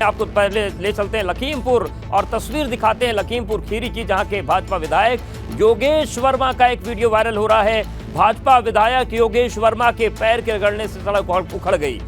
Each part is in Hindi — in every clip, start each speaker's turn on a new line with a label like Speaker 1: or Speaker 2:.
Speaker 1: आपको पहले ले चलते हैं लखीमपुर और तस्वीर दिखाते हैं लखीमपुर खीरी की, जहां के भाजपा विधायक योगेश वर्मा का एक वीडियो वायरल हो रहा है। भाजपा विधायक योगेश वर्मा के पैर के रगड़ने से सड़क उखड़ गई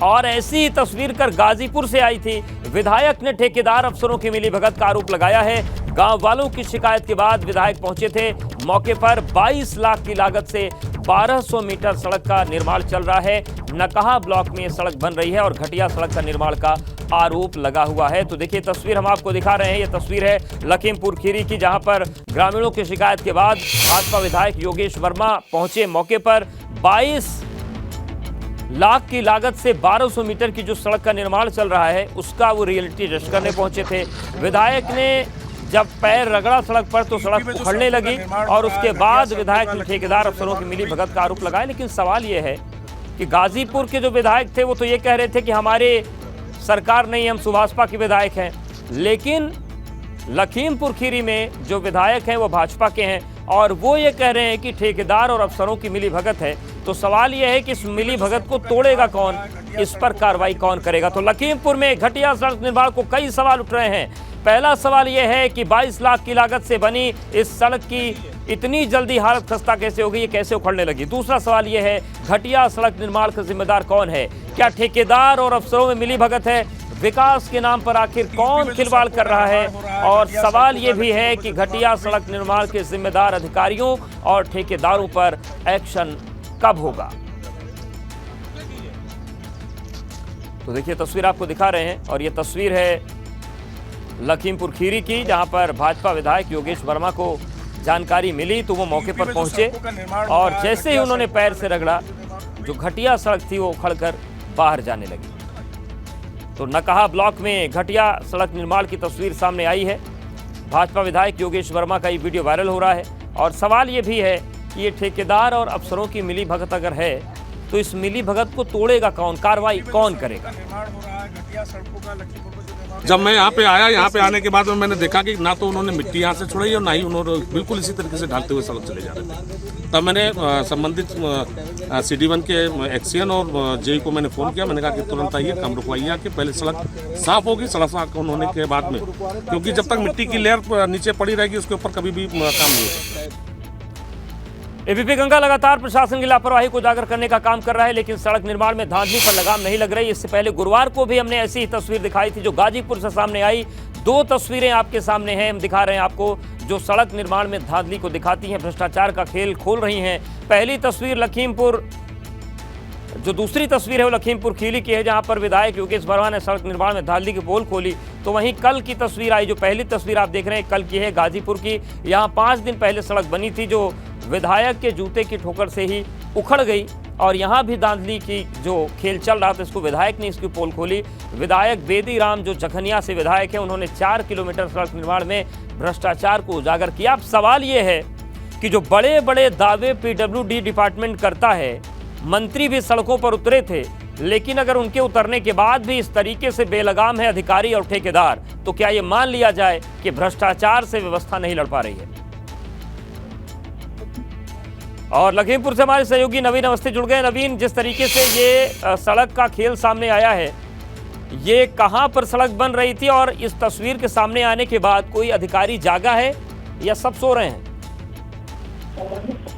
Speaker 1: और ऐसी ही तस्वीर कर गाजीपुर से आई थी। विधायक ने ठेकेदार अफसरों की मिलीभगत का आरोप लगाया है। गांव वालों की शिकायत के बाद विधायक पहुंचे थे मौके पर। 22 लाख की लागत से 1200 मीटर सड़क का निर्माण चल रहा है। नकहा ब्लॉक में सड़क बन रही है और घटिया सड़क का निर्माण का आरोप लगा हुआ है। तो देखिए तस्वीर हम आपको दिखा रहे हैं। ये तस्वीर है लखीमपुर खीरी की, जहां पर ग्रामीणों की शिकायत के बाद भाजपा विधायक योगेश वर्मा पहुंचे मौके पर। 22 लाख की लागत से 1200 मीटर की जो सड़क का निर्माण चल रहा है उसका वो रियलिटी टेस्ट करने पहुंचे थे। विधायक ने जब पैर रगड़ा सड़क पर तो सड़क उखड़ने लगी और उसके बाद विधायक ने ठेकेदार अफसरों की मिलीभगत का आरोप लगाया। लेकिन सवाल यह है कि गाजीपुर के जो विधायक थे वो तो ये कह रहे थे कि हमारे सरकार नहीं, हम सुभाषपा के विधायक हैं, लेकिन लखीमपुर खीरी में जो विधायक हैं वो भाजपा के हैं और वो ये कह रहे हैं कि ठेकेदार और अफसरों की मिलीभगत है। तो सवाल यह है कि इस मिलीभगत को तोड़ेगा कौन, इस पर कार्रवाई कौन करेगा। तो लखीमपुर में घटिया सड़क निर्माण को कई सवाल उठ रहे हैं। पहला सवाल यह है कि 22 लाख की लागत से बनी इस सड़क की इतनी जल्दी हालत खस्ता कैसे हो गई, ये कैसे उखड़ने लगी। दूसरा सवाल यह है घटिया सड़क निर्माण का जिम्मेदार कौन है, क्या ठेकेदार और अफसरों में मिलीभगत है, विकास के नाम पर आखिर कौन खिलवाड़ कर रहा है। और सवाल यह भी है कि घटिया सड़क निर्माण के जिम्मेदार अधिकारियों और ठेकेदारों पर एक्शन कब होगा। तो देखिए तस्वीर आपको दिखा रहे हैं और ये तस्वीर है लखीमपुर खीरी की, जहां पर भाजपा विधायक योगेश वर्मा को जानकारी मिली तो वो मौके पर पहुंचे और जैसे ही उन्होंने पैर से रगड़ा जो घटिया सड़क थी वो उखड़कर बाहर जाने लगी। तो नकहा ब्लॉक में घटिया सड़क निर्माण की तस्वीर सामने आई है। भाजपा विधायक योगेश वर्मा का ये वीडियो वायरल हो रहा है और सवाल ये भी है कि ये ठेकेदार और अफसरों की मिलीभगत अगर है तो इस मिलीभगत को तोड़ेगा कौन, कार्रवाई कौन करेगा।
Speaker 2: जब मैं यहाँ पे आया, यहाँ पे आने के बाद में मैंने देखा कि ना तो उन्होंने मिट्टी यहाँ से छुड़ाई और ना ही उन्होंने बिल्कुल इसी तरीके से ढालते हुए सड़क चले जा रहे थे। तब मैंने संबंधित CD1 के एक्सीएन और जेई को मैंने फ़ोन किया। मैंने कहा कि तुरंत आइए, काम रुकवाइए आके, पहले सड़क साफ होगी। सड़क साफ होने के बाद में, क्योंकि जब तक मिट्टी की लेयर नीचे पड़ी रहेगी उसके ऊपर कभी भी काम नहीं हो सकता।
Speaker 1: एबीपी गंगा लगातार प्रशासन की लापरवाही को उजागर करने का काम कर रहा है, लेकिन सड़क निर्माण में धांधली पर लगाम नहीं लग रही। इससे पहले गुरुवार को भी हमने ऐसी ही तस्वीर दिखाई थी जो गाजीपुर से सामने आई। 2 तस्वीरें आपके सामने हैं, हम दिखा रहे हैं आपको, जो सड़क निर्माण में धांधली को दिखाती हैं, भ्रष्टाचार का खेल खोल रही हैं। पहली तस्वीर लखीमपुर, जो दूसरी तस्वीर है वो लखीमपुर खीरी की है, जहां पर विधायक योगेश वर्मा ने सड़क निर्माण में धांधली की पोल खोली। तो वहीं कल की तस्वीर आई, जो पहली तस्वीर आप देख रहे हैं कल की है गाजीपुर की। यहाँ 5 दिन पहले सड़क बनी थी जो विधायक के जूते की ठोकर से ही उखड़ गई और यहाँ भी धांधली की जो खेल चल रहा था इसको विधायक ने इसकी पोल खोली। विधायक बेदी राम जो जखनिया से विधायक है, उन्होंने 4 किलोमीटर सड़क निर्माण में भ्रष्टाचार को उजागर किया। अब सवाल ये है कि जो बड़े बड़े दावे PWD डिपार्टमेंट करता है, मंत्री भी सड़कों पर उतरे थे, लेकिन अगर उनके उतरने के बाद भी इस तरीके से बेलगाम है अधिकारी और ठेकेदार, तो क्या ये मान लिया जाए कि भ्रष्टाचार से व्यवस्था नहीं लड़ पा रही है। और लखीमपुर से हमारे सहयोगी नवीन अवस्थी जुड़ गए। नवीन, जिस तरीके से ये सड़क का खेल सामने आया है, ये कहां पर सड़क बन रही थी और इस तस्वीर के सामने आने के बाद कोई अधिकारी जागा है या सब सो रहे हैं?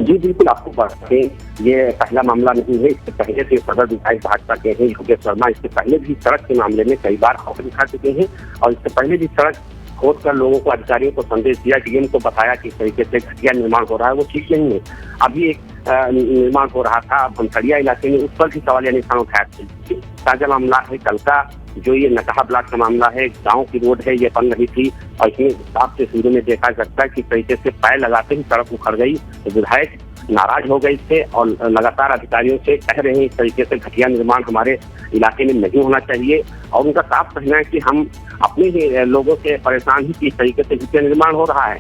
Speaker 3: जी बिल्कुल, आपको बताते ये पहला मामला नहीं है। इससे पहले से सदर विधायक भाजपा के हैं योगेश वर्मा, इससे पहले भी सड़क के मामले में कई बार हाथ दिखा चुके हैं और इससे पहले भी सड़क खोद कर लोगों को, अधिकारियों को संदेश दिया, डीएम को बताया कि इस तरीके से घटिया निर्माण हो रहा है, वो ठीक नहीं है। अभी एक निर्माण हो रहा था भंसड़िया इलाके में, उस पर भी सवालिया निशान उठाया। ताजा मामला है कल का, जो ये नकहा ब्लॉक का मामला है। गांव की रोड है, ये बन रही थी और इसमें साफ से शुरू में देखा सकता है कि तरीके से पैर लगाते ही सड़क उखड़ गई। तो विधायक नाराज हो गए थे और लगातार अधिकारियों से कह रहे हैं इस तरीके से घटिया निर्माण हमारे इलाके में नहीं होना चाहिए। और उनका साफ कहना है कि हम अपने ही लोगों से परेशान ही कि इस तरीके से घटिया निर्माण हो रहा है,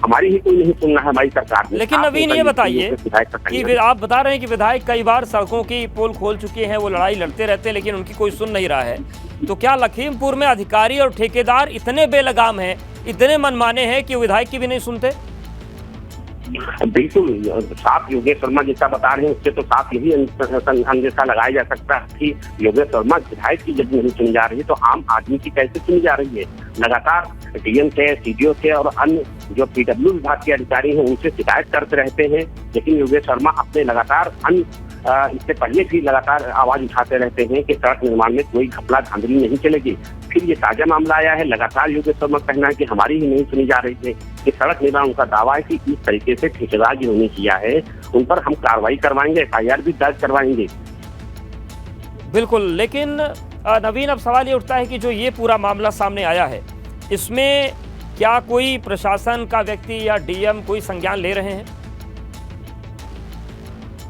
Speaker 3: हमारी ही कोई नहीं सुन रहा है हमारी सरकार।
Speaker 1: लेकिन नवीन ये बताइए कि आप बता रहे हैं कि विधायक कई बार सड़कों की पोल खोल चुके हैं, वो लड़ाई लड़ते रहते हैं, लेकिन उनकी कोई सुन नहीं रहा है। तो क्या लखीमपुर में अधिकारी और ठेकेदार इतने बेलगाम हैं, इतने मनमाने हैं कि विधायक की भी नहीं सुनते?
Speaker 3: बिल्कुल साफ योगेश शर्मा जैसा बता रहे हैं, उससे तो साफ यही अंदेशा लगाया जा सकता है कि योगेश शर्मा विधायक की जब नहीं सुनी जा रही है तो आम आदमी की कैसे सुनी जा रही है। लगातार डीएम से, सीडीओ से और अन्य जो पीडब्ल्यू विभाग के अधिकारी हैं उनसे शिकायत करते रहते हैं, लेकिन योगेश शर्मा अपने लगातार इससे पहले भी लगातार आवाज उठाते रहते हैं कि सड़क निर्माण में कोई घपला धांधली नहीं चलेगी। फिर ये ताजा मामला आया है, लगातार योगेश शर्मा कहना है कि हमारी ही नहीं सुनी जा रही है कि सड़क निर्माण, उनका दावा है कि इस तरीके से ठेकेदार जिन्होंने किया है उन पर हम कार्रवाई करवाएंगे, FIR भी दर्ज करवाएंगे।
Speaker 1: बिल्कुल, लेकिन नवीन अब सवाल ये उठता है कि जो ये पूरा मामला सामने आया है इसमें क्या कोई प्रशासन का व्यक्ति या डीएम कोई संज्ञान ले रहे हैं?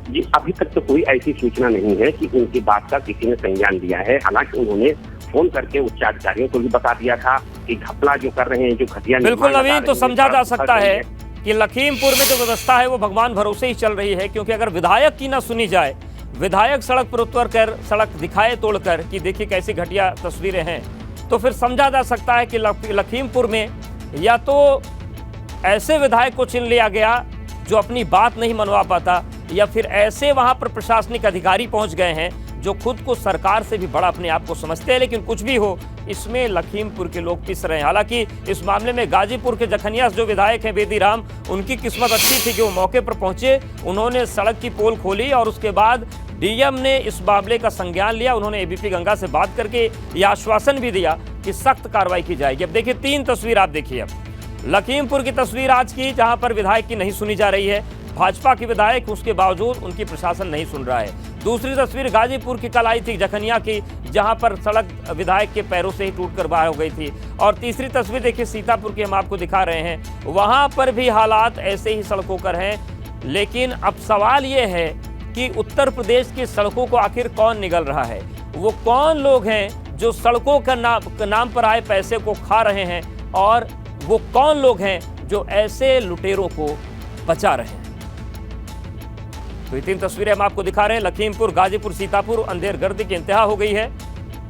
Speaker 3: जी अभी तक तो कोई ऐसी सूचना नहीं है कि उनकी बात का किसी ने संज्ञान लिया है। हालांकि उन्होंने फोन करके उच्च अधिकारियों को भी बता दिया था कि घपला जो कर रहे हैं, जो घटिया।
Speaker 1: बिल्कुल नवीन, तो समझा जा सकता है कि लखीमपुर में जो व्यवस्था है वो भगवान भरोसे ही चल रही है, क्योंकि अगर विधायक की ना सुनी जाए, विधायक सड़क पर उतर कर सड़क दिखाए तोड़कर कि देखिए कैसी घटिया तस्वीरें हैं, तो फिर समझा जा सकता है कि लखीमपुर में या तो ऐसे विधायक को चुन लिया गया जो अपनी बात नहीं मनवा पाता, या फिर ऐसे वहां पर प्रशासनिक अधिकारी पहुंच गए हैं जो खुद को सरकार से भी बड़ा अपने आप को समझते हैं। लेकिन कुछ भी हो, इसमें लखीमपुर के लोग पिस रहे हैं। हालांकि इस मामले में गाजीपुर के जखनिया जो विधायक हैं बेदी राम, उनकी किस्मत अच्छी थी कि वो मौके पर पहुंचे, उन्होंने सड़क की पोल खोली और उसके बाद डीएम ने इस मामले का संज्ञान लिया। उन्होंने एबीपी गंगा से बात करके यह आश्वासन भी दिया कि सख्त कार्रवाई की जाएगी। अब देखिए 3 तस्वीर आप देखिए। अब लखीमपुर की तस्वीर आज की, जहां पर विधायक की नहीं सुनी जा रही है, भाजपा की विधायक, उसके बावजूद उनकी प्रशासन नहीं सुन रहा है। दूसरी तस्वीर गाजीपुर की कल आई थी जखनिया की, जहां पर सड़क विधायक के पैरों से ही टूटकर बाहर हो गई थी। और तीसरी तस्वीर देखिए सीतापुर की, हम आपको दिखा रहे हैं, वहां पर भी हालात ऐसे ही सड़कों पर हैं। लेकिन अब सवाल ये है कि उत्तर प्रदेश की सड़कों को आखिर कौन निगल रहा है? वो कौन लोग हैं जो सड़कों का नाम पर आए पैसे को खा रहे हैं, और वो कौन लोग हैं जो ऐसे लुटेरों को बचा रहे हैं? तो ये 3 तस्वीरें हम आपको दिखा रहे हैं। लखीमपुर, गाजीपुर, सीतापुर, अंधेरगर्दी की इंतहा हो गई है।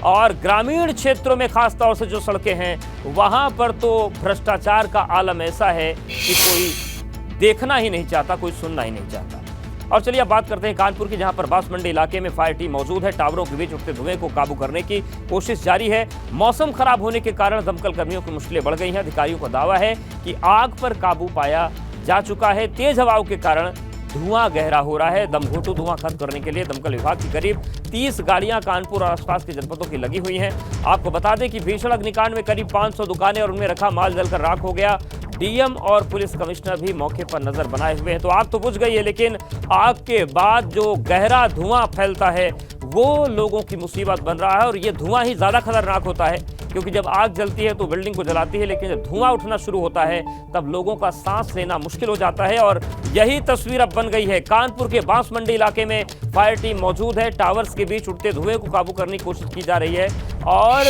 Speaker 1: और ग्रामीण क्षेत्रों में खास तौर से जो सड़कें हैं वहां पर तो भ्रष्टाचार का आलम ऐसा है कि कोई देखना ही नहीं चाहता, कोई सुनना ही नहीं चाहता। और चलिए अब बात करते हैं कानपुर की, जहां पर बांस मंडी इलाके में फायर टीम मौजूद है। टावरों के बीच उठते धुएं को काबू करने की कोशिश जारी है। मौसम खराब होने के कारण दमकल कर्मियों की मुश्किलें बढ़ गई हैं। अधिकारियों का दावा है कि आग पर काबू पाया जा चुका है। तेज हवाओं के कारण धुआं गहरा हो रहा है। दमघोटू धुआं खत्म करने के लिए दमकल विभाग की करीब 30 गाड़ियां कानपुर और आसपास के जनपदों की लगी हुई हैं। आपको बता दें कि भीषण अग्निकांड में करीब 500 दुकानें और उनमें रखा माल जलकर राख हो गया। डीएम और पुलिस कमिश्नर भी मौके पर नजर बनाए हुए हैं। तो आग तो बुझ गई है, लेकिन आग के बाद जो गहरा धुआं फैलता है वो लोगों की मुसीबत बन रहा है। और ये धुआं ही ज्यादा खतरनाक होता है, क्योंकि जब आग जलती है तो बिल्डिंग को जलाती है, लेकिन जब धुआं उठना शुरू होता है तब लोगों का सांस लेना मुश्किल हो जाता है। और यही तस्वीर अब बन गई है। कानपुर के बांस मंडी इलाके में फायर टीम मौजूद है। टावर्स के बीच उठते धुएं को काबू करने की कोशिश की जा रही है। और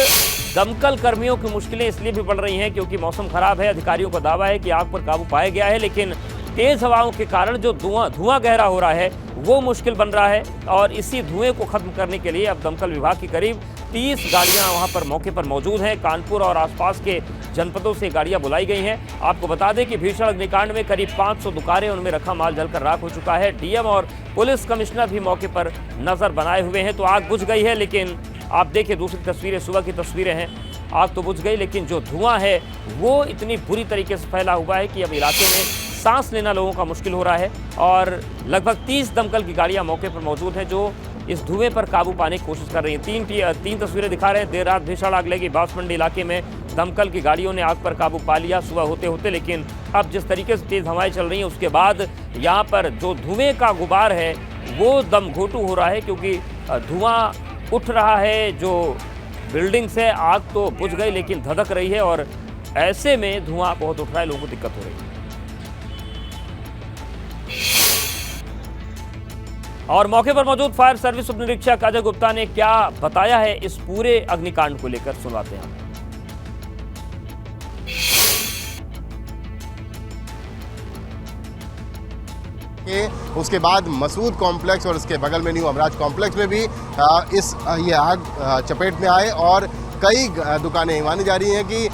Speaker 1: दमकल कर्मियों की मुश्किलें इसलिए भी बढ़ रही हैं क्योंकि मौसम खराब है। अधिकारियों का दावा है कि आग पर काबू पाया गया है, लेकिन तेज हवाओं के कारण जो धुआं गहरा हो रहा है वो मुश्किल बन रहा है। और इसी धुएं को खत्म करने के लिए अब दमकल विभाग की करीब 30 गाड़ियां वहां पर मौके पर मौजूद हैं। कानपुर और आसपास के जनपदों से गाड़ियां बुलाई गई हैं। आपको बता दें कि भीषण अग्निकांड में करीब 500 दुकानें, उनमें रखा माल जलकर राख हो चुका है। डीएम और पुलिस कमिश्नर भी मौके पर नजर बनाए हुए हैं। तो आग बुझ गई है, लेकिन आप देखिए दूसरी तस्वीरें, सुबह की तस्वीरें हैं। आग तो बुझ गई, लेकिन जो धुआं है वो इतनी बुरी तरीके से फैला हुआ है कि अब इलाके में सांस लेना लोगों का मुश्किल हो रहा है। और लगभग 30 दमकल की गाड़ियां मौके पर मौजूद हैं जो इस धुएं पर काबू पाने की कोशिश कर रही हैं। 3 तस्वीरें दिखा रहे हैं। देर रात भीषण आग लगी बांस मंडी इलाके में। दमकल की गाड़ियों ने आग पर काबू पा लिया सुबह होते होते, लेकिन अब जिस तरीके से तेज हवाएं चल रही हैं उसके बाद यहाँ पर जो धुएं का गुबार है वो दमघोटू हो रहा है, क्योंकि धुआं उठ रहा है जो बिल्डिंग से। आग तो बुझ गई लेकिन धधक रही है, और ऐसे में धुआं बहुत उठ रहा है, लोगों को दिक्कत हो रही है। और मौके पर मौजूद फायर सर्विस उप निरीक्षक अजय गुप्ता ने क्या बताया है इस पूरे अग्निकांड को लेकर, सुनाते हैं।
Speaker 4: उसके बाद मसूद कॉम्प्लेक्स और इसके बगल में न्यू अमराज कॉम्प्लेक्स में भी ये आग चपेट में आए और कई दुकानें मानी जा रही हैं कि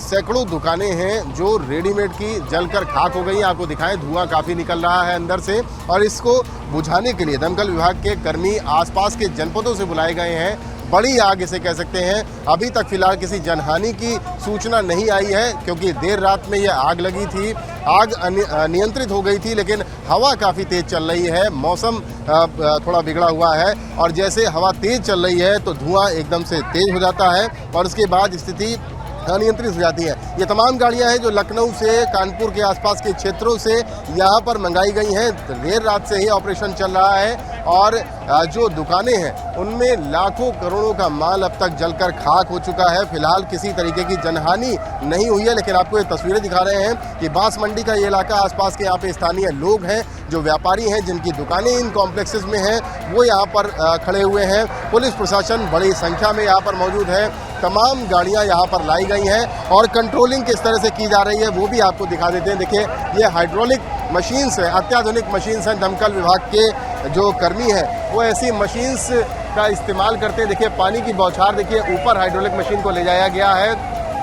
Speaker 4: सैकड़ों दुकानें हैं जो रेडीमेड की जलकर खाक हो गई हैं। आपको दिखाएं, धुआं काफ़ी निकल रहा है अंदर से, और इसको बुझाने के लिए दमकल विभाग के कर्मी आसपास के जनपदों से बुलाए गए हैं। बड़ी आग इसे कह सकते हैं। अभी तक फिलहाल किसी जनहानि की सूचना नहीं आई है, क्योंकि देर रात में यह आग लगी थी। आग नियंत्रित हो गई थी, लेकिन हवा काफ़ी तेज़ चल रही है, मौसम थोड़ा बिगड़ा हुआ है, और जैसे हवा तेज़ चल रही है तो धुआं एकदम से तेज़ हो जाता है और उसके बाद स्थिति अनियंत्रित हो जाती है। ये तमाम गाड़ियां हैं जो लखनऊ से, कानपुर के आसपास के क्षेत्रों से यहाँ पर मंगाई गई हैं। देर रात से ही ऑपरेशन चल रहा है और जो दुकानें हैं उनमें लाखों करोड़ों का माल अब तक जलकर खाक हो चुका है। फिलहाल किसी तरीके की जनहानि नहीं हुई है, लेकिन आपको ये तस्वीरें दिखा रहे हैं कि बांस मंडी का ये इलाका, आसपास के यहाँ पे स्थानीय लोग हैं, जो व्यापारी हैं, जिनकी दुकानें इन कॉम्प्लेक्सेस में हैं, वो यहाँ पर खड़े हुए हैं। पुलिस प्रशासन बड़ी संख्या में यहाँ पर मौजूद है। तमाम गाड़ियां यहाँ पर लाई गई हैं और कंट्रोलिंग किस तरह से की जा रही है वो भी आपको दिखा देते हैं। देखिए, ये हाइड्रोलिक मशीन्स है, अत्याधुनिक मशीन्स हैं। दमकल विभाग के जो कर्मी हैं वो ऐसी मशीन्स का इस्तेमाल करते हैं। देखिए, पानी की बौछार देखिए, ऊपर हाइड्रोलिक मशीन को ले जाया गया है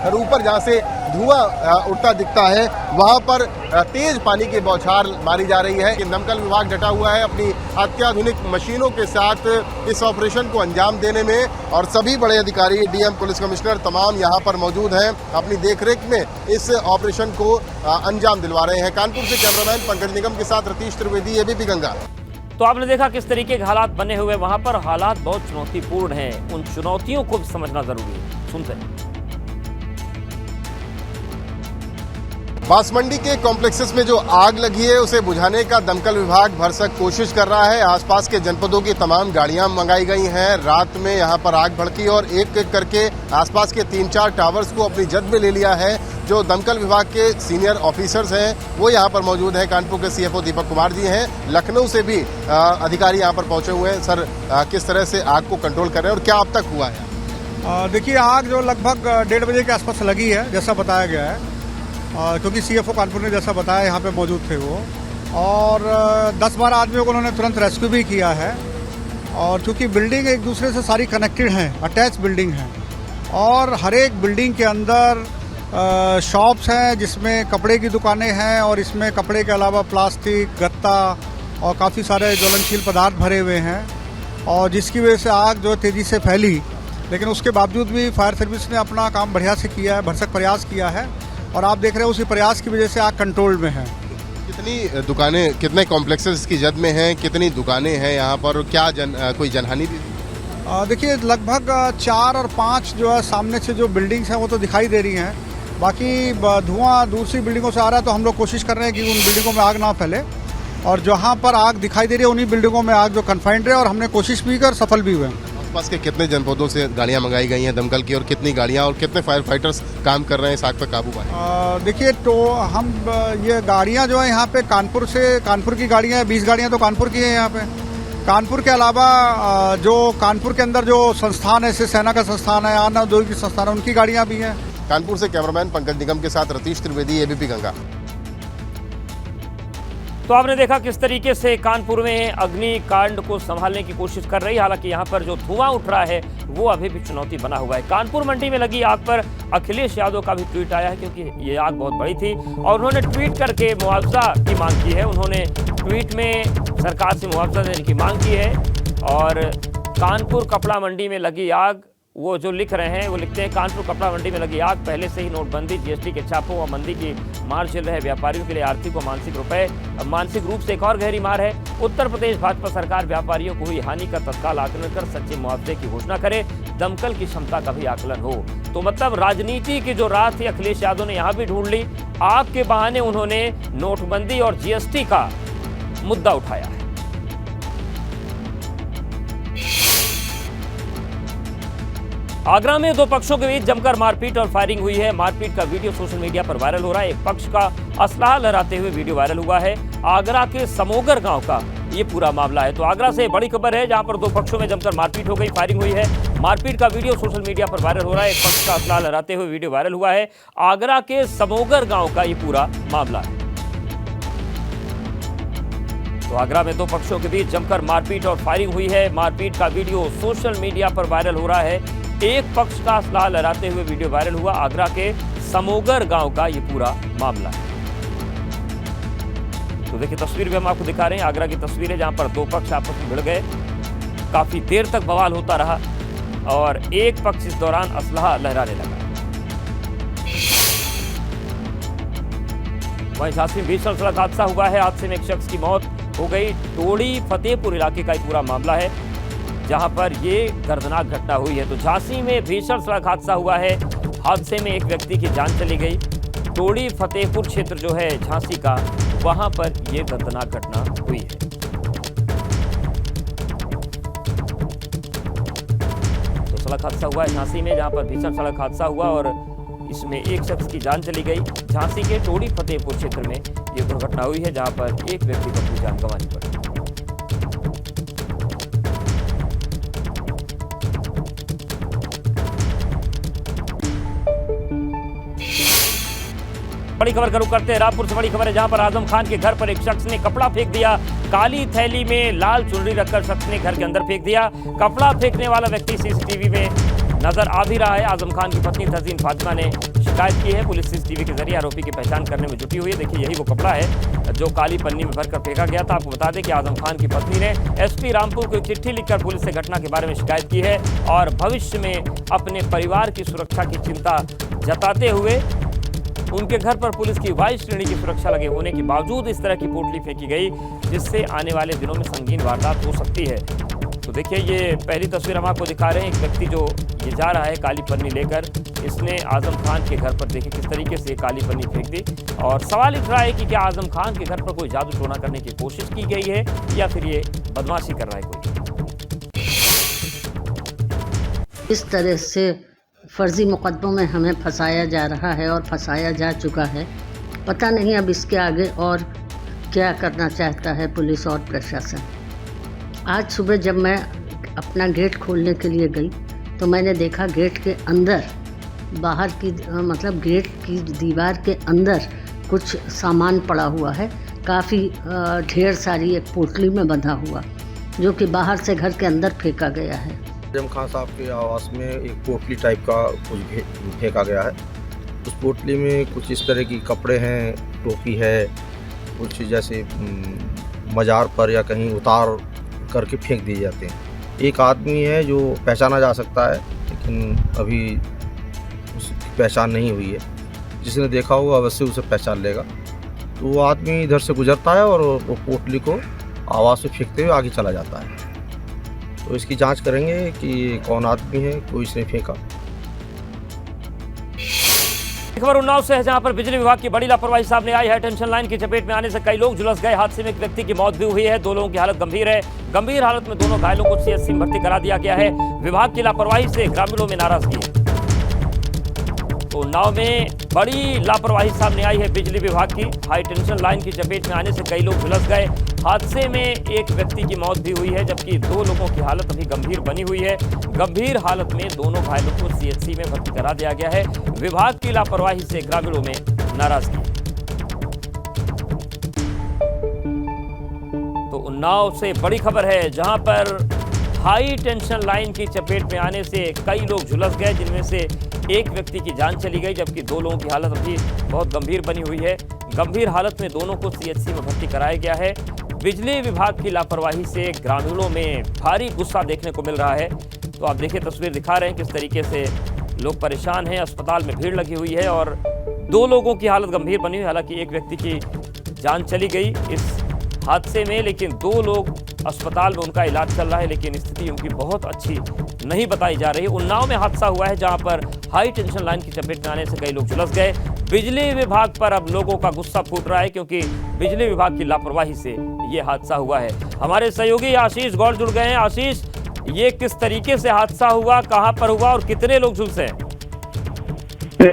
Speaker 4: और ऊपर जहाँ से धुआं उठता दिखता है वहाँ पर तेज पानी की बौछार मारी जा रही है। दमकल विभाग डटा हुआ है अपनी अत्याधुनिक मशीनों के साथ इस ऑपरेशन को अंजाम देने में, और सभी बड़े अधिकारी, डीएम, पुलिस कमिश्नर तमाम यहाँ पर मौजूद हैं, अपनी देखरेख में इस ऑपरेशन को अंजाम दिलवा रहे हैं। कानपुर से कैमरामैन पंकज निगम के साथ रतीश त्रिवेदी, एबीपी गंगा।
Speaker 1: तो आपने देखा किस तरीके के हालात बने हुए वहां पर। हालात बहुत चुनौतीपूर्ण हैं, उन चुनौतियों को भी समझना जरूरी है। सुनते हैं।
Speaker 4: बांसमंडी के कॉम्प्लेक्सेस में जो आग लगी है उसे बुझाने का दमकल विभाग भरसक कोशिश कर रहा है। आसपास के जनपदों की तमाम गाड़ियां मंगाई गई हैं। रात में यहां पर आग भड़की और एक एक करके आसपास के 3-4 टावर्स को अपनी जद में ले लिया है। जो दमकल विभाग के सीनियर ऑफिसर्स हैं वो यहाँ पर मौजूद हैं। कानपुर के सीएफओ दीपक कुमार जी हैं, लखनऊ से भी अधिकारी यहाँ पर पहुंचे हुए हैं। सर, किस तरह से आग को कंट्रोल कर रहे हैं और क्या अब तक हुआ है?
Speaker 5: देखिए, आग जो लगभग 1:30 बजे के आसपास लगी है, जैसा बताया गया है, क्योंकि सीएफओ कानपुर ने जैसा बताया यहाँ पे मौजूद थे वो, और 10-12 आदमियों को उन्होंने तुरंत रेस्क्यू भी किया है। और चूँकि बिल्डिंग एक दूसरे से सारी कनेक्टेड हैं, अटैच बिल्डिंग हैं, और हर एक बिल्डिंग के अंदर शॉप्स हैं जिसमें कपड़े की दुकानें हैं, और इसमें कपड़े के अलावा प्लास्टिक, गत्ता और काफ़ी सारे ज्वलनशील पदार्थ भरे हुए हैं, और जिसकी वजह से आग जो तेज़ी से फैली। लेकिन उसके बावजूद भी फायर सर्विस ने अपना काम बढ़िया से किया है, भरसक प्रयास किया है, और आप देख रहे हैं उसी प्रयास की वजह से आग कंट्रोल में है।
Speaker 4: कितनी दुकानें, कितने कॉम्प्लेक्सेस की जद में हैं, कितनी दुकानें हैं यहाँ पर, क्या कोई जनहानि भी?
Speaker 5: देखिए, लगभग 4 और 5 जो है सामने से जो बिल्डिंग्स हैं वो तो दिखाई दे रही हैं। बाकी धुआं दूसरी बिल्डिंगों से आ रहा है, तो हम लोग कोशिश कर रहे हैं कि उन बिल्डिंगों में आग ना फैले, और जहाँ पर आग दिखाई दे रही है उन्हीं बिल्डिंगों में आग जो कन्फाइंड रहे, और हमने कोशिश भी कर सफल भी हुए।
Speaker 4: आसपास के कितने जनपदों से गाड़ियां मंगाई गई हैं दमकल की, और कितनी गाड़ियां और कितने फायर फाइटर्स काम कर रहे हैं इस आग पर काबू पाने?
Speaker 5: देखिए, तो हम ये गाड़ियां जो है यहाँ पे कानपुर की गाड़ियां हैं, 20 गाड़ियां तो कानपुर की हैं यहाँ पे। कानपुर के अलावा जो कानपुर के अंदर जो संस्थान है, जैसे सेना का संस्थान है, अन्य औद्योगिक की संस्थान है, उनकी गाड़ियां भी हैं।
Speaker 4: कानपुर से कैमरामैन पंकज निगम के साथ रतीश त्रिवेदी, एबीपी गंगा।
Speaker 1: तो आपने देखा किस तरीके से कानपुर में अग्निकांड को संभालने की कोशिश कर रही है। हालांकि यहाँ पर जो धुआं उठ रहा है वो अभी भी चुनौती बना हुआ है। कानपुर मंडी में लगी आग पर अखिलेश यादव का भी ट्वीट आया है, क्योंकि ये आग बहुत बड़ी थी और उन्होंने ट्वीट करके मुआवजा की मांग की है। उन्होंने ट्वीट में सरकार से मुआवजा देने की मांग की है। और कानपुर कपड़ा मंडी में लगी आग, वो जो लिख रहे हैं वो लिखते हैं, कानपुर कपड़ा मंडी में लगी आग, पहले से ही नोटबंदी, जीएसटी के छापों व मंदी की मार झेल रहे व्यापारियों के लिए आर्थिक व मानसिक रूप से एक और गहरी मार है। उत्तर प्रदेश भाजपा सरकार व्यापारियों को हुई हानि का तत्काल आकलन कर सच्चे मुआवजे की घोषणा करे, दमकल की क्षमता का भी आकलन हो। तो मतलब राजनीति की जो राह थी अखिलेश यादव ने यहाँ भी ढूंढ ली। आग के बहाने उन्होंने नोटबंदी और जीएसटी का मुद्दा उठाया है। आगरा में दो पक्षों के बीच जमकर मारपीट और फायरिंग हुई है। मारपीट का वीडियो सोशल मीडिया पर वायरल हो रहा है। एक पक्ष का असलाह लहराते हुए वीडियो वायरल हुआ है। आगरा के समोगर गांव का ये पूरा मामला है। तो आगरा से बड़ी खबर है, जहां पर दो पक्षों में जमकर मारपीट हो गई, फायरिंग हुई है। मारपीट का वीडियो सोशल मीडिया पर वायरल हो रहा है। एक पक्ष का असलाह लहराते हुए वीडियो वायरल हुआ है। आगरा के समोगर गाँव का ये पूरा मामला है। तो आगरा में दो पक्षों के बीच जमकर मारपीट और फायरिंग हुई है। मारपीट का वीडियो सोशल मीडिया पर वायरल हो रहा है। एक पक्ष का असलाह लहराते हुए वीडियो वायरल हुआ। आगरा के समोगर गांव का ये पूरा मामला है। तो देखिए तस्वीर भी हम आपको दिखा रहे हैं। आगरा की तस्वीर है जहां पर दो पक्ष आपस में भिड़ गए, काफी देर तक बवाल होता रहा और एक पक्ष इस दौरान असलहा लहराने लगा। वहीं झांसी में भीषण सड़क हादसा हुआ है। हादसे में एक शख्स की मौत हो गई। टोड़ी फतेहपुर इलाके का एक पूरा मामला है जहां पर ये दर्दनाक घटना हुई है। तो झांसी में भीषण सड़क हादसा हुआ है। हादसे में एक व्यक्ति की जान चली गई। टोड़ी फतेहपुर क्षेत्र जो है झांसी का, वहां पर यह दर्दनाक घटना हुई है। तो सड़क हादसा हुआ है झांसी में, जहां पर भीषण सड़क हादसा हुआ और इसमें एक शख्स की जान चली गई। झांसी के टोड़ी फतेहपुर क्षेत्र में यह दुर्घटना हुई है जहां पर एक व्यक्ति को अपनी जान गंवानी पड़ी। बड़ी खबर का रुख करते हैं रामपुर से। बड़ी खबर है जहां पर आजम खान के घर पर एक शख्स ने कपड़ा फेंक दिया। काली थैली में लाल चुनरी रखकर शख्स ने घर के अंदर फेंक दिया। कपड़ा फेंकने वाला व्यक्ति सीसीटीवी में नजर आ भी रहा है। आजम खान की पत्नी तहसीन फातिमा ने शिकायत की है। पुलिस सीसीटीवी के जरिए आरोपी की पहचान करने में जुटी हुई है। देखिए यही वो कपड़ा है जो काली पन्नी में भरकर फेंका गया था। आपको बता दें कि आजम खान की पत्नी ने एसपी रामपुर को एक चिट्ठी लिखकर पुलिस से घटना के बारे में शिकायत की है और भविष्य में अपने परिवार की सुरक्षा की चिंता जताते हुए उनके घर पर पुलिस की वायु श्रेणी की सुरक्षा लगे होने के बावजूद इस तरह की पोटली फेंकी गई, जिससे आने वाले दिनों में संगीन वारदात हो सकती है। तो देखिए ये पहली तस्वीर हम आपको दिखा रहे हैं। एक व्यक्ति जो ये जा रहा है काली पन्नी लेकर, इसने आजम खान के घर पर देखिए किस तरीके से काली पन्नी फेंक दी। और सवाल उठ रहा है कि क्या आजम खान के घर पर कोई जादू टोना करने की कोशिश की गई है या फिर ये बदमाशी कर रहा है कोई।
Speaker 6: इस तरह से फर्जी मुकदमों में हमें फंसाया जा रहा है और फंसाया जा चुका है। पता नहीं अब इसके आगे और क्या करना चाहता है पुलिस और प्रशासन। आज सुबह जब मैं अपना गेट खोलने के लिए गई तो मैंने देखा गेट के अंदर बाहर की मतलब गेट की दीवार के अंदर कुछ सामान पड़ा हुआ है। काफ़ी ढेर सारी एक पोटली में बंधा हुआ जो कि बाहर से घर के अंदर फेंका गया है।
Speaker 7: आजम खान साहब के आवास में एक पोटली टाइप का कुछ फेंका गया है। उस पोटली में कुछ इस तरह की कपड़े हैं, टोपी है, कुछ जैसे मज़ार पर या कहीं उतार करके फेंक दिए जाते हैं। एक आदमी है जो पहचाना जा सकता है लेकिन अभी उसकी पहचान नहीं हुई है। जिसने देखा होगा अवश्य उसे पहचान लेगा। तो वो आदमी इधर से गुजरता है और वो पोटली को आवाज़ से फेंकते हुए आगे चला जाता है। तो इसकी जांच करेंगे कि कौन आदमी है, कोई इसने फेंका।
Speaker 1: खबर उन्नाव से है जहां पर बिजली विभाग की बड़ी लापरवाही सामने आई है। टेंशन लाइन की चपेट में आने से कई लोग झुलस गए। हादसे में एक व्यक्ति की मौत भी हुई है। दो लोगों की हालत गंभीर है। गंभीर हालत में दोनों घायलों को सीएचसी में भर्ती करा दिया गया है। विभाग की लापरवाही से ग्रामीणों में नाराजगी है। तो उन्नाव में बड़ी लापरवाही सामने आई है बिजली विभाग की। हाई टेंशन लाइन की चपेट में आने से कई लोग झुलस गए। हादसे में एक व्यक्ति की मौत भी हुई है जबकि दो लोगों की हालत अभी गंभीर बनी हुई है। गंभीर हालत में दोनों घायलों को सीएचसी में भर्ती करा दिया गया है। विभाग की लापरवाही से ग्रामीणों में नाराजगी। तो उन्नाव से बड़ी खबर है जहां पर हाई टेंशन लाइन की चपेट में आने से कई लोग झुलस गए, जिनमें से एक व्यक्ति की जान चली गई जबकि दो लोगों की हालत अभी बहुत गंभीर बनी हुई है। गंभीर हालत में दोनों को सीएचसी में भर्ती कराया गया है। बिजली विभाग की लापरवाही से ग्रामीणों में भारी गुस्सा देखने को मिल रहा है। तो आप देखिए तस्वीर दिखा रहे हैं किस तरीके से लोग परेशान हैं। अस्पताल में भीड़ लगी हुई है और दो लोगों की हालत गंभीर बनी हुई है। हालांकि एक व्यक्ति की जान चली गई इस हादसे में, लेकिन दो लोग अस्पताल में उनका इलाज चल रहा है, लेकिन स्थिति उनकी बहुत अच्छी नहीं बताई जा रही। उन्नाव में हादसा हुआ है जहां पर हाई टेंशन लाइन की चपेट में आने से कई लोग झुलस गए। बिजली विभाग पर अब लोगों का गुस्सा फूट रहा है क्योंकि बिजली विभाग की लापरवाही से ये हादसा हुआ है। हमारे सहयोगी आशीष गौड़ जुड़ गए हैं। आशीष, ये किस तरीके से हादसा हुआ, कहां पर हुआ और कितने लोग झुलसे हैं?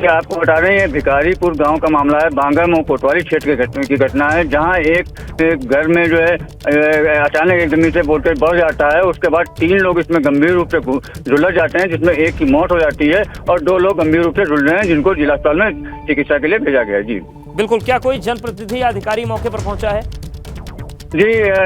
Speaker 8: आपको बता रहे हैं भिखारीपुर गांव का मामला है। बांगा मोह कोतवाली क्षेत्र की घटना है जहां एक घर में जो है अचानक एकदम से वोल्टेज बढ़ जाता है। उसके बाद 3 लोग इसमें गंभीर रूप से झुलस जाते हैं, जिसमें एक की मौत हो जाती है और 2 लोग गंभीर रूप से झुल रहे हैं, जिनको जिला अस्पताल में चिकित्सा के लिए भेजा गया है। जी
Speaker 1: बिल्कुल। क्या कोई जनप्रतिनिधि या अधिकारी मौके पर पहुंचा है?
Speaker 8: जी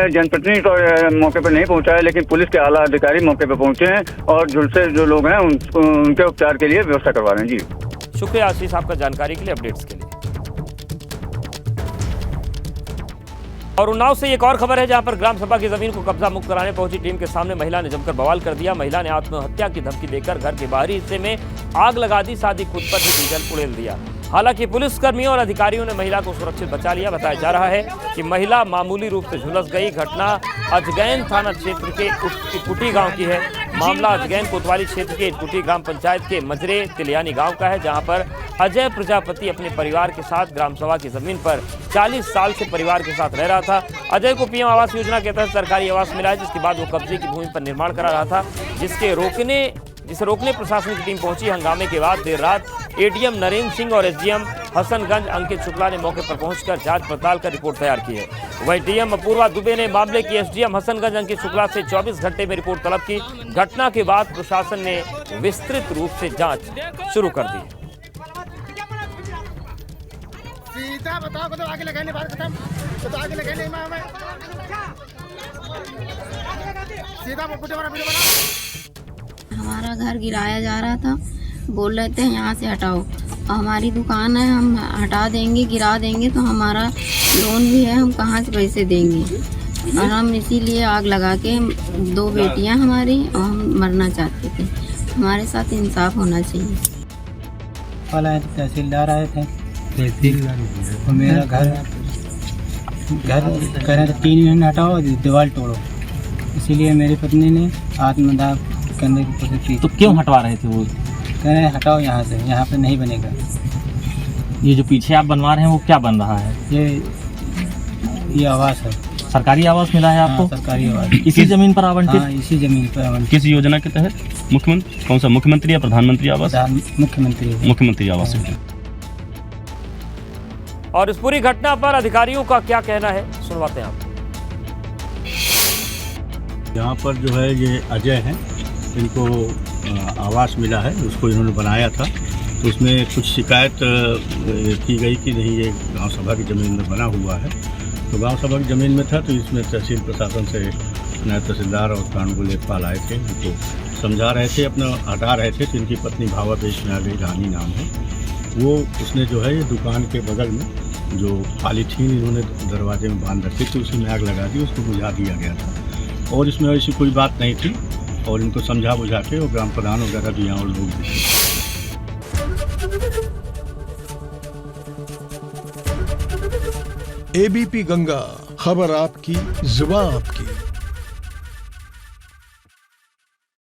Speaker 8: जनप्रतिनिधि तो मौके पर नहीं पहुंचा है, लेकिन पुलिस के आला अधिकारी मौके पर पहुंचे हैं और झुलसे जो लोग हैं उनके उपचार के लिए व्यवस्था करवा रहे हैं। जी
Speaker 1: शुक्रिया आशीष आपका जानकारी के लिए, अपडेट्स के लिए। और उन्नाव से एक और खबर है, जहां पर ग्राम सभा की जमीन को कब्जा मुक्त कराने पहुंची टीम के सामने महिला ने जमकर बवाल कर दिया। महिला ने आत्महत्या की धमकी देकर घर के बाहरी हिस्से में आग लगा दी, साथ ही खुद पर भी डीजल उड़ेल दिया। हालांकि पुलिसकर्मियों और अधिकारियों ने महिला को सुरक्षित बचा लिया। बताया जा रहा है कि महिला मामूली रूप से झुलस गई। घटना अजगैन थाना क्षेत्र के इटकुटी गांव की है। मामला अजगैन कोतवाली क्षेत्र के इटकुटी ग्राम पंचायत के मजरे तिलियानी गांव का है, जहां पर अजय प्रजापति अपने परिवार के साथ ग्राम सभा की जमीन पर 40 साल से परिवार के साथ रह रहा था। अजय को पीएम आवास योजना के तहत सरकारी आवास मिला है, जिसके बाद वो कब्जे की भूमि पर निर्माण करा रहा था, जिसे रोकने प्रशासन की टीम पहुंची। हंगामे के बाद देर रात एडीएम नरेंद्र सिंह और एसडीएम हसनगंज अंकित शुक्ला ने मौके पर पहुंचकर जांच पड़ताल कर रिपोर्ट तैयार की है। वहीं डीएम अपूर्वा दुबे ने मामले की एसडीएम हसनगंज अंकित शुक्ला से 24 घंटे में रिपोर्ट तलब की। घटना के बाद प्रशासन ने विस्तृत रूप से जांच शुरू कर दी।
Speaker 9: सीधा बताओ तो आगे लगाने बात खत्म तो आगे लगाने में सीधा वीडियो बना।
Speaker 10: हमारा घर गिराया जा रहा था, बोल रहे थे यहाँ से हटाओ। हमारी दुकान है, हम हटा देंगे, गिरा देंगे तो हमारा लोन भी है, हम कहाँ से पैसे देंगे। और हम इसीलिए आग लगा के 2 बेटियाँ हमारी, और हम मरना चाहते थे। हमारे साथ इंसाफ होना चाहिए।
Speaker 11: तहसीलदार आए थे, तो मेरा घर कह रहे थे 3 महीने हटाओ, दीवार तोड़ो। इसीलिए मेरी पत्नी ने आत्मदाह करने की कोशिश की।
Speaker 12: तो क्यों हटवा रहे थे वो?
Speaker 11: कह रहे हटाओ यहाँ से, यहाँ पे नहीं बनेगा।
Speaker 12: ये जो पीछे आप बनवा रहे हैं वो क्या बन रहा है?
Speaker 11: ये आवास है,
Speaker 12: सरकारी आवास मिला है आपको?
Speaker 11: हाँ, सरकारी आवास।
Speaker 12: इसी जमीन पर आवंटित?
Speaker 11: हाँ, इसी जमीन पर आवंटित।
Speaker 12: किस योजना के तहत? मुख्यमंत्री कौन सा, मुख्यमंत्री या प्रधानमंत्री आवास? मुख्यमंत्री आवास।
Speaker 1: और इस पूरी घटना पर अधिकारियों का क्या कहना है, सुनवाते हैं आप।
Speaker 13: यहाँ पर जो है ये अजय हैं, इनको आवास मिला है, उसको इन्होंने बनाया था। तो उसमें कुछ शिकायत की गई कि नहीं ये गांव सभा की ज़मीन में बना हुआ है। तो गांव सभा की ज़मीन में था, तो इसमें तहसील प्रशासन से नायब तहसीलदार और कानून लेखपाल आए थे, उनको समझा रहे थे, अपना हटा रहे थे। तो इनकी पत्नी भावावेश में आ गई, रानी नाम है वो। उसने जो है ये दुकान के बगल में जो पॉलीथीन इन्होंने दरवाजे में बांध रखी थी, उसी में आग लगा दी, उसको बुझा दिया गया था। और इसमें ऐसी कोई बात नहीं थी, और इनको समझा बुझा के, और ग्राम प्रधान वगैरह भी यहाँ और लोग भी।
Speaker 14: एबीपी गंगा, खबर आपकी, जुबान आपकी।